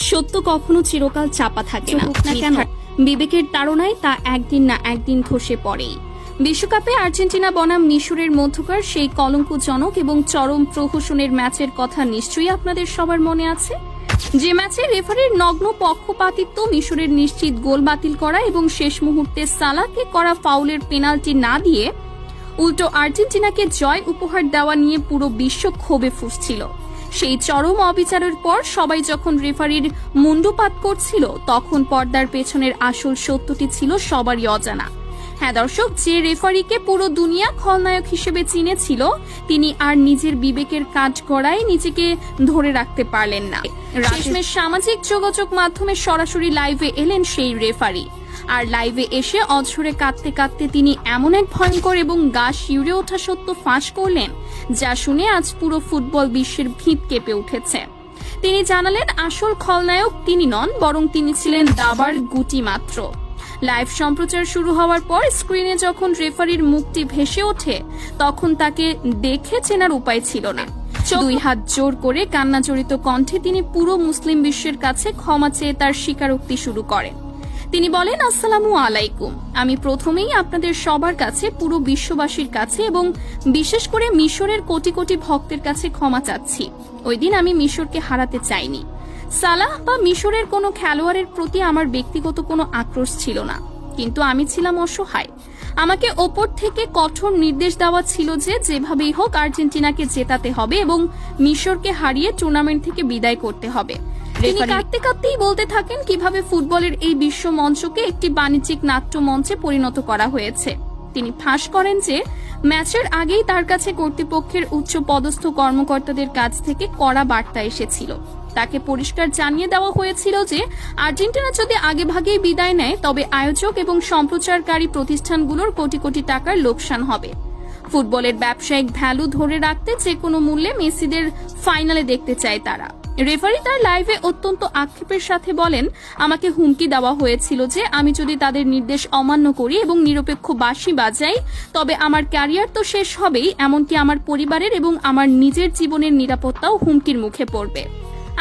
সত্য কখনো চিরকাল চাপা থাকে না, কেন বিবেকের তাড়নায় তা একদিন না একদিন ধসে পড়েই। বিশ্বকাপে আর্জেন্টিনা বনাম মিশরের মধ্যকার সেই কলঙ্কজনক এবং চরম প্রহসনের ম্যাচের কথা নিশ্চয়ই আপনাদের সবার মনে আছে, যে ম্যাচে রেফারির নগ্ন পক্ষপাতিত্ব, মিশরের নিশ্চিত গোল বাতিল করা এবং শেষ মুহূর্তে সালাহকে করা ফাউলের পেনাল্টি না দিয়ে উল্টো আর্জেন্টিনাকে জয় উপহার দেওয়া নিয়ে পুরো বিশ্ব ক্ষোভে ফুঁসছিল। সেই চরম অবিচারের পর সবাই যখন রেফারির মুন্ডুপাত করছিল, তখন পর্দার পেছনের আসল সত্যটি ছিল সবারই অজানা। হ্যাঁ দর্শক, যে রেফারিকে পুরো দুনিয়া খলনায়ক হিসেবে চিনেছিল, তিনি আর নিজের বিবেকের কাঠগড়ায় নিজেকে ধরে রাখতে পারলেন না। শেষমেশ সামাজিক যোগাযোগ মাধ্যমে সরাসরি লাইভে এলেন সেই রেফারি, আর লাইভে এসে অঝরে কাঁদতে কাঁদতে তিনি এমন এক ভয়ঙ্কর এবং গা শিউরে ওঠা সত্য ফাঁস করলেন, যা শুনে আজ পুরো ফুটবল বিশ্বের ভিত কেঁপে উঠেছে। তিনি জানালেন আসল খলনায়ক তিনি নন, বরং তিনি ছিলেন দাবার গুটি মাত্র। লাইভ সম্প্রচার শুরু হওয়ার পর স্ক্রিনে যখন রেফারির মুখটি ভেসে ওঠে, তখন তাকে দেখে চেনার উপায় ছিল না। দুই হাত জোর করে কান্নাজড়িত কণ্ঠে তিনি পুরো মুসলিম বিশ্বের কাছে ক্ষমা চেয়ে তার স্বীকারোক্তি শুরু করেন। তিনি বলেন, আসসালামু আলাইকুম, আমি প্রথমেই আপনাদের সবার কাছে, পুরো বিশ্ববাসীর কাছে এবং বিশেষ করে মিশরের কোটি কোটি ভক্তের কাছে ক্ষমা চাচ্ছি। ওই দিন আমি মিশরকে হারাতে চাইনি। সালাহ বা মিশরের কোনো খেলোয়াড়ের প্রতি আমার ব্যক্তিগত কোনো আক্রোশ ছিল না, কিন্তু আমি ছিলাম অসহায়। আমাকে ওপর থেকে কঠোর নির্দেশ দেওয়া ছিল যে যেভাবেই হোক আর্জেন্টিনাকে জেতাতে হবে এবং মিশরকে হারিয়ে টুর্নামেন্ট থেকে বিদায় করতে হবে। তিনি কাঁদতে কাঁদতেই বলতে থাকেন কিভাবে ফুটবলের এই বিশ্ব মঞ্চকে একটি বাণিজ্যিক নাট্য মঞ্চে পরিণত করা হয়েছে। তিনি ফাঁস করেন যে ম্যাচের আগেই তার কাছে কর্তৃপক্ষের উচ্চ পদস্থ কর্মকর্তাদের কাছ থেকে কড়া বার্তা এসেছিল। তাকে পরিষ্কার জানিয়ে দেওয়া হয়েছিল যে আর্জেন্টিনা যদি আগেভাগেই বিদায় নেয়, তবে আয়োজক এবং সম্প্রচারকারী প্রতিষ্ঠানগুলোর কোটি কোটি টাকার লোকসান হবে। ফুটবলের ব্যবসায়িক ভ্যালু ধরে রাখতে যে কোনো মূল্যে মেসিদের ফাইনালে দেখতে চায় তারা। রেফারি তার লাইভে অত্যন্ত আক্ষেপের সাথে বলেন, আমাকে হুমকি দেওয়া হয়েছিল যে আমি যদি তাদের নির্দেশ অমান্য করি এবং নিরপেক্ষ বাঁশি বাজাই, তবে আমার ক্যারিয়ার তো শেষ হবেই, এমনকি আমার পরিবারের এবং আমার নিজের জীবনের নিরাপত্তাও হুমকির মুখে পড়বে।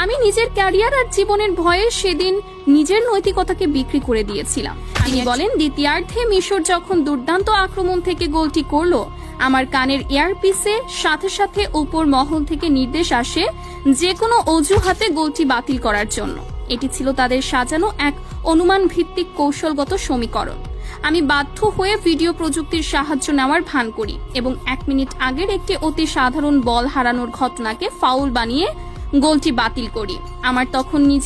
আমি নিজের ক্যারিয়ার আর জীবনের ভয়ে সেদিন নিজের নৈতিকতাকে বিক্রি করে দিয়েছিলাম। তিনি বলেন, দ্বিতীয়ার্ধে মিশর যখন দুর্দান্ত আক্রমণ থেকে গোলটি করলো, আমার কানের ইয়ারপিসে সাথে সাথে উপর মহল থেকে নির্দেশ আসে যে কোনো অজুহাতে গোলটি বাতিল করার জন্য। এটি ছিল তাদের সাজানো এক অনুমান ভিত্তিক কৌশলগত সমীকরণ। আমি বাধ্য হয়ে ভিডিও প্রযুক্তির সাহায্য নেওয়ার ভান করি এবং 1 মিনিট আগের একটি অতি সাধারণ বল হারানোর ঘটনাকে ফাউল বানিয়ে গোলটি বাতিল করি। আমার তখন